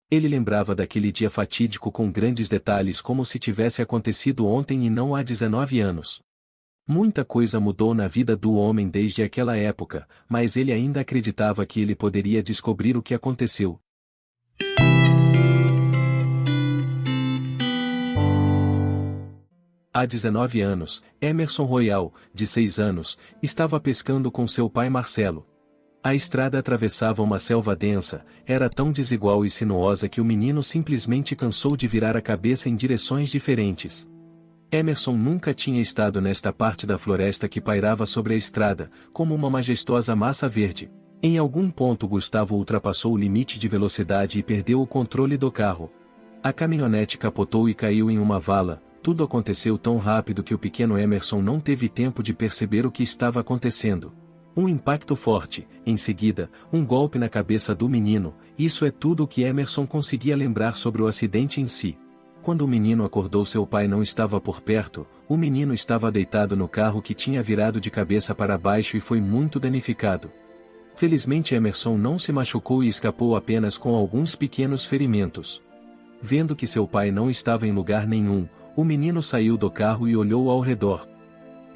Ele lembrava daquele dia fatídico com grandes detalhes como se tivesse acontecido ontem e não há 19 anos. Muita coisa mudou na vida do homem desde aquela época, mas ele ainda acreditava que ele poderia descobrir o que aconteceu. Há 19 anos, Emerson Royal, de 6 anos, estava pescando com seu pai Marcelo. A estrada atravessava uma selva densa, era tão desigual e sinuosa que o menino simplesmente cansou de virar a cabeça em direções diferentes. Emerson nunca tinha estado nesta parte da floresta que pairava sobre a estrada, como uma majestosa massa verde. Em algum ponto Gustavo ultrapassou o limite de velocidade e perdeu o controle do carro. A caminhonete capotou e caiu em uma vala. Tudo aconteceu tão rápido que o pequeno Emerson não teve tempo de perceber o que estava acontecendo. Um impacto forte, em seguida, um golpe na cabeça do menino, isso é tudo o que Emerson conseguia lembrar sobre o acidente em si. Quando o menino acordou, seu pai não estava por perto, o menino estava deitado no carro que tinha virado de cabeça para baixo e foi muito danificado. Felizmente Emerson não se machucou e escapou apenas com alguns pequenos ferimentos. Vendo que seu pai não estava em lugar nenhum, o menino saiu do carro e olhou ao redor.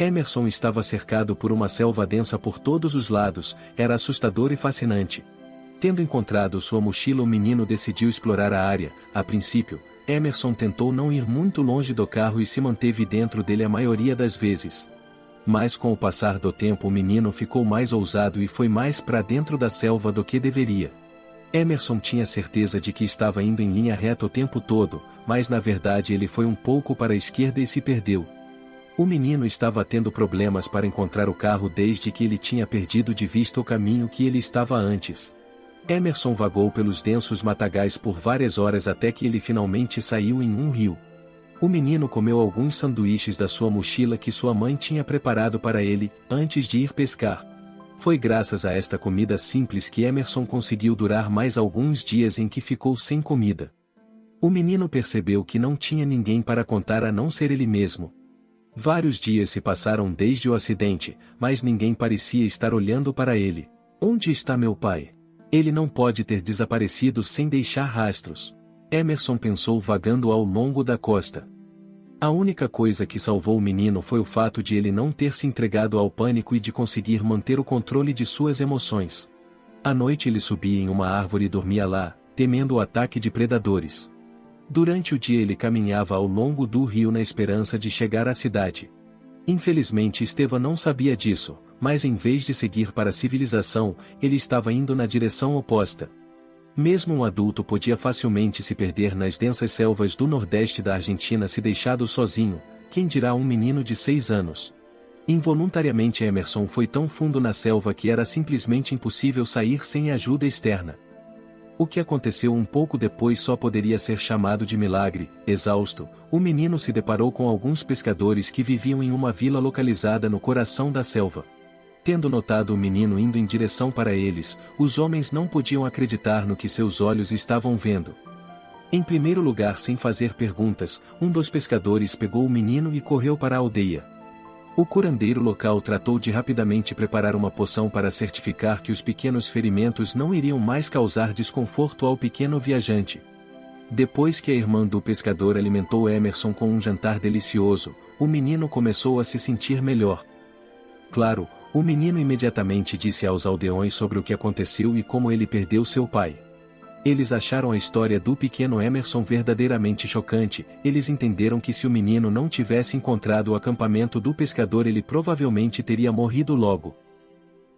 Emerson estava cercado por uma selva densa por todos os lados, era assustador e fascinante. Tendo encontrado sua mochila, o menino decidiu explorar a área. A princípio, Emerson tentou não ir muito longe do carro e se manteve dentro dele a maioria das vezes. Mas com o passar do tempo o menino ficou mais ousado e foi mais para dentro da selva do que deveria. Emerson tinha certeza de que estava indo em linha reta o tempo todo, mas na verdade ele foi um pouco para a esquerda e se perdeu. O menino estava tendo problemas para encontrar o carro desde que ele tinha perdido de vista o caminho que ele estava antes. Emerson vagou pelos densos matagais por várias horas até que ele finalmente saiu em um rio. O menino comeu alguns sanduíches da sua mochila que sua mãe tinha preparado para ele, antes de ir pescar. Foi graças a esta comida simples que Emerson conseguiu durar mais alguns dias em que ficou sem comida. O menino percebeu que não tinha ninguém para contar a não ser ele mesmo. Vários dias se passaram desde o acidente, mas ninguém parecia estar olhando para ele. Onde está meu pai? Ele não pode ter desaparecido sem deixar rastros. Emerson pensou vagando ao longo da costa. A única coisa que salvou o menino foi o fato de ele não ter se entregado ao pânico e de conseguir manter o controle de suas emoções. À noite ele subia em uma árvore e dormia lá, temendo o ataque de predadores. Durante o dia ele caminhava ao longo do rio na esperança de chegar à cidade. Infelizmente Estevam não sabia disso, mas em vez de seguir para a civilização, ele estava indo na direção oposta. Mesmo um adulto podia facilmente se perder nas densas selvas do nordeste da Argentina se deixado sozinho, quem dirá um menino de 6 anos. Involuntariamente Emerson foi tão fundo na selva que era simplesmente impossível sair sem ajuda externa. O que aconteceu um pouco depois só poderia ser chamado de milagre. Exausto, o menino se deparou com alguns pescadores que viviam em uma vila localizada no coração da selva. Tendo notado o menino indo em direção para eles, os homens não podiam acreditar no que seus olhos estavam vendo. Em primeiro lugar, sem fazer perguntas, um dos pescadores pegou o menino e correu para a aldeia. O curandeiro local tratou de rapidamente preparar uma poção para certificar que os pequenos ferimentos não iriam mais causar desconforto ao pequeno viajante. Depois que a irmã do pescador alimentou Emerson com um jantar delicioso, o menino começou a se sentir melhor. Claro, o menino imediatamente disse aos aldeões sobre o que aconteceu e como ele perdeu seu pai. Eles acharam a história do pequeno Emerson verdadeiramente chocante. Eles entenderam que se o menino não tivesse encontrado o acampamento do pescador ele provavelmente teria morrido logo.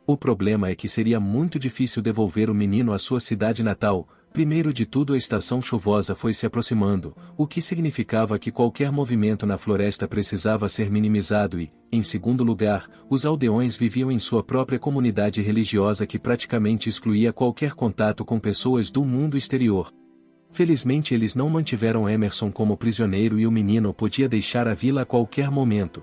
O problema é que seria muito difícil devolver o menino à sua cidade natal. Primeiro de tudo, a estação chuvosa foi se aproximando, o que significava que qualquer movimento na floresta precisava ser minimizado e, em segundo lugar, os aldeões viviam em sua própria comunidade religiosa que praticamente excluía qualquer contato com pessoas do mundo exterior. Felizmente eles não mantiveram Emerson como prisioneiro e o menino podia deixar a vila a qualquer momento.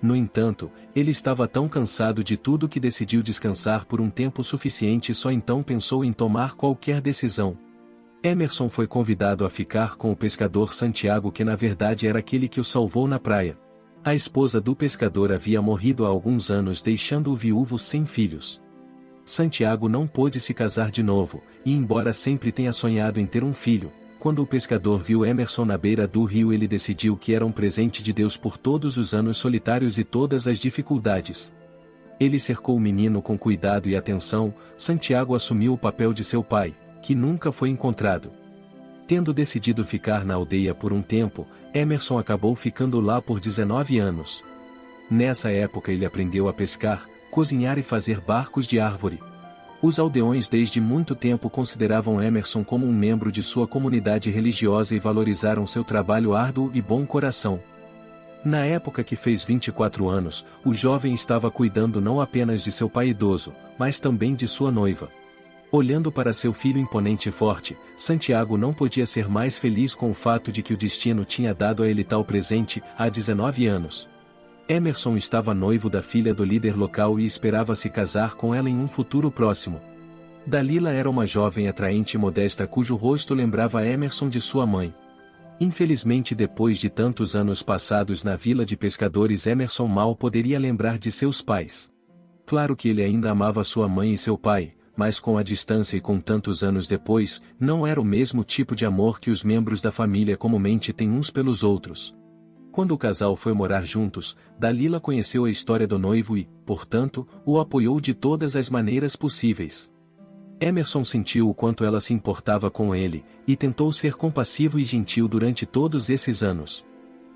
No entanto, ele estava tão cansado de tudo que decidiu descansar por um tempo suficiente e só então pensou em tomar qualquer decisão. Emerson foi convidado a ficar com o pescador Santiago, que na verdade era aquele que o salvou na praia. A esposa do pescador havia morrido há alguns anos, deixando-o viúvo sem filhos. Santiago não pôde se casar de novo, e embora sempre tenha sonhado em ter um filho, quando o pescador viu Emerson na beira do rio, ele decidiu que era um presente de Deus por todos os anos solitários e todas as dificuldades. Ele cercou o menino com cuidado e atenção. Santiago assumiu o papel de seu pai, que nunca foi encontrado. Tendo decidido ficar na aldeia por um tempo, Emerson acabou ficando lá por 19 anos. Nessa época ele aprendeu a pescar, cozinhar e fazer barcos de árvore. Os aldeões desde muito tempo consideravam Emerson como um membro de sua comunidade religiosa e valorizaram seu trabalho árduo e bom coração. Na época que fez 24 anos, o jovem estava cuidando não apenas de seu pai idoso, mas também de sua noiva. Olhando para seu filho imponente e forte, Santiago não podia ser mais feliz com o fato de que o destino tinha dado a ele tal presente, há 19 anos. Emerson estava noivo da filha do líder local e esperava se casar com ela em um futuro próximo. Dalila era uma jovem atraente e modesta cujo rosto lembrava Emerson de sua mãe. Infelizmente, depois de tantos anos passados na vila de pescadores, Emerson mal poderia lembrar de seus pais. Claro que ele ainda amava sua mãe e seu pai, mas com a distância e com tantos anos depois, não era o mesmo tipo de amor que os membros da família comumente têm uns pelos outros. Quando o casal foi morar juntos, Dalila conheceu a história do noivo e, portanto, o apoiou de todas as maneiras possíveis. Emerson sentiu o quanto ela se importava com ele, e tentou ser compassivo e gentil durante todos esses anos.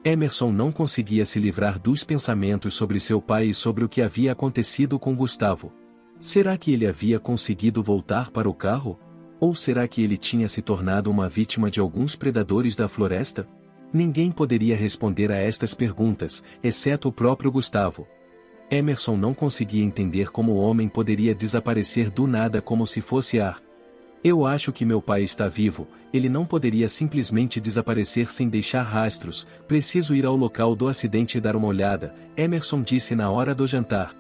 Emerson não conseguia se livrar dos pensamentos sobre seu pai e sobre o que havia acontecido com Gustavo. Será que ele havia conseguido voltar para o carro? Ou será que ele tinha se tornado uma vítima de alguns predadores da floresta? Ninguém poderia responder a estas perguntas, exceto o próprio Gustavo. Emerson não conseguia entender como o homem poderia desaparecer do nada como se fosse ar. Eu acho que meu pai está vivo, ele não poderia simplesmente desaparecer sem deixar rastros, preciso ir ao local do acidente e dar uma olhada, Emerson disse na hora do jantar.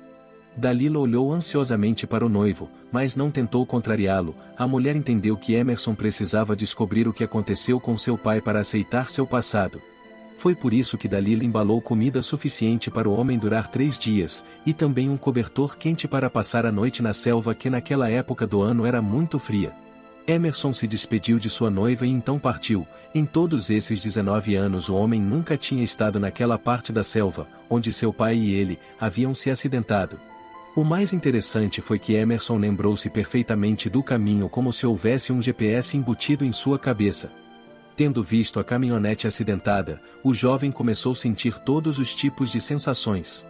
Dalila olhou ansiosamente para o noivo, mas não tentou contrariá-lo. A mulher entendeu que Emerson precisava descobrir o que aconteceu com seu pai para aceitar seu passado. Foi por isso que Dalila embalou comida suficiente para o homem durar 3 dias, e também um cobertor quente para passar a noite na selva que naquela época do ano era muito fria. Emerson se despediu de sua noiva e então partiu. Em todos esses 19 anos o homem nunca tinha estado naquela parte da selva, onde seu pai e ele haviam se acidentado. O mais interessante foi que Emerson lembrou-se perfeitamente do caminho como se houvesse um GPS embutido em sua cabeça. Tendo visto a caminhonete acidentada, o jovem começou a sentir todos os tipos de sensações.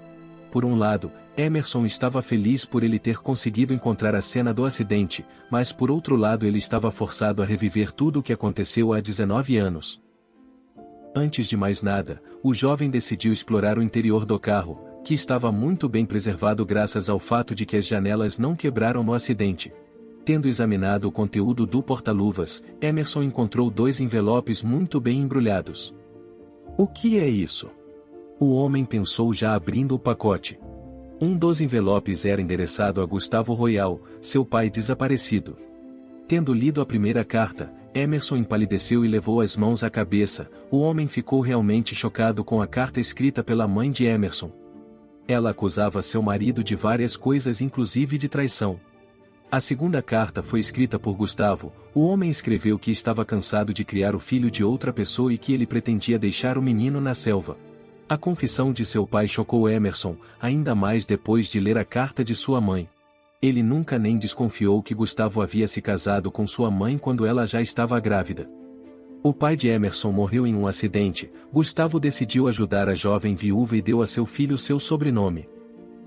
Por um lado, Emerson estava feliz por ele ter conseguido encontrar a cena do acidente, mas por outro lado ele estava forçado a reviver tudo o que aconteceu há 19 anos. Antes de mais nada, o jovem decidiu explorar o interior do carro, que estava muito bem preservado graças ao fato de que as janelas não quebraram no acidente. Tendo examinado o conteúdo do porta-luvas, Emerson encontrou 2 envelopes muito bem embrulhados. O que é isso? O homem pensou já abrindo o pacote. Um dos envelopes era endereçado a Gustavo Royal, seu pai desaparecido. Tendo lido a primeira carta, Emerson empalideceu e levou as mãos à cabeça. O homem ficou realmente chocado com a carta escrita pela mãe de Emerson. Ela acusava seu marido de várias coisas, inclusive de traição. A segunda carta foi escrita por Gustavo. O homem escreveu que estava cansado de criar o filho de outra pessoa e que ele pretendia deixar o menino na selva. A confissão de seu pai chocou Emerson, ainda mais depois de ler a carta de sua mãe. Ele nunca nem desconfiou que Gustavo havia se casado com sua mãe quando ela já estava grávida. O pai de Emerson morreu em um acidente. Gustavo decidiu ajudar a jovem viúva e deu a seu filho seu sobrenome.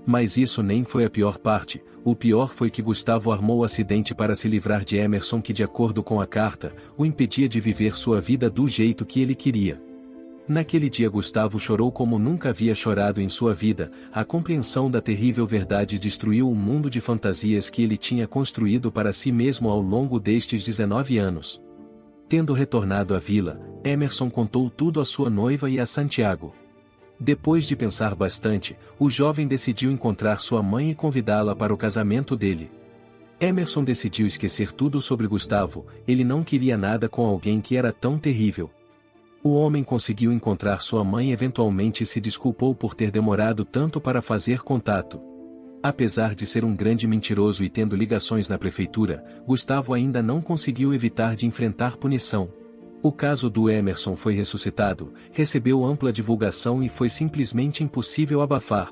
Mas isso nem foi a pior parte. O pior foi que Gustavo armou o acidente para se livrar de Emerson, que de acordo com a carta, o impedia de viver sua vida do jeito que ele queria. Naquele dia Gustavo chorou como nunca havia chorado em sua vida. A compreensão da terrível verdade destruiu o mundo de fantasias que ele tinha construído para si mesmo ao longo destes 19 anos. Tendo retornado à vila, Emerson contou tudo à sua noiva e a Santiago. Depois de pensar bastante, o jovem decidiu encontrar sua mãe e convidá-la para o casamento dele. Emerson decidiu esquecer tudo sobre Gustavo. Ele não queria nada com alguém que era tão terrível. O homem conseguiu encontrar sua mãe e eventualmente se desculpou por ter demorado tanto para fazer contato. Apesar de ser um grande mentiroso e tendo ligações na prefeitura, Gustavo ainda não conseguiu evitar de enfrentar punição. O caso do Emerson foi ressuscitado, recebeu ampla divulgação e foi simplesmente impossível abafar.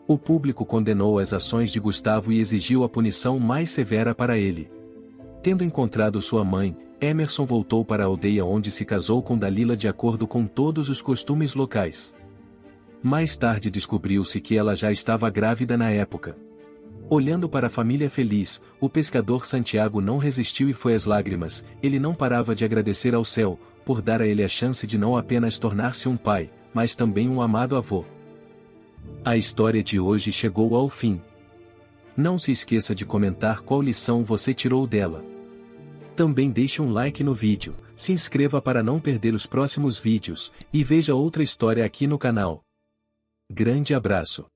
O público condenou as ações de Gustavo e exigiu a punição mais severa para ele. Tendo encontrado sua mãe, Emerson voltou para a aldeia onde se casou com Dalila de acordo com todos os costumes locais. Mais tarde descobriu-se que ela já estava grávida na época. Olhando para a família feliz, o pescador Santiago não resistiu e foi às lágrimas. Ele não parava de agradecer ao céu, por dar a ele a chance de não apenas tornar-se um pai, mas também um amado avô. A história de hoje chegou ao fim. Não se esqueça de comentar qual lição você tirou dela. Também deixe um like no vídeo, se inscreva para não perder os próximos vídeos, e veja outra história aqui no canal. Grande abraço.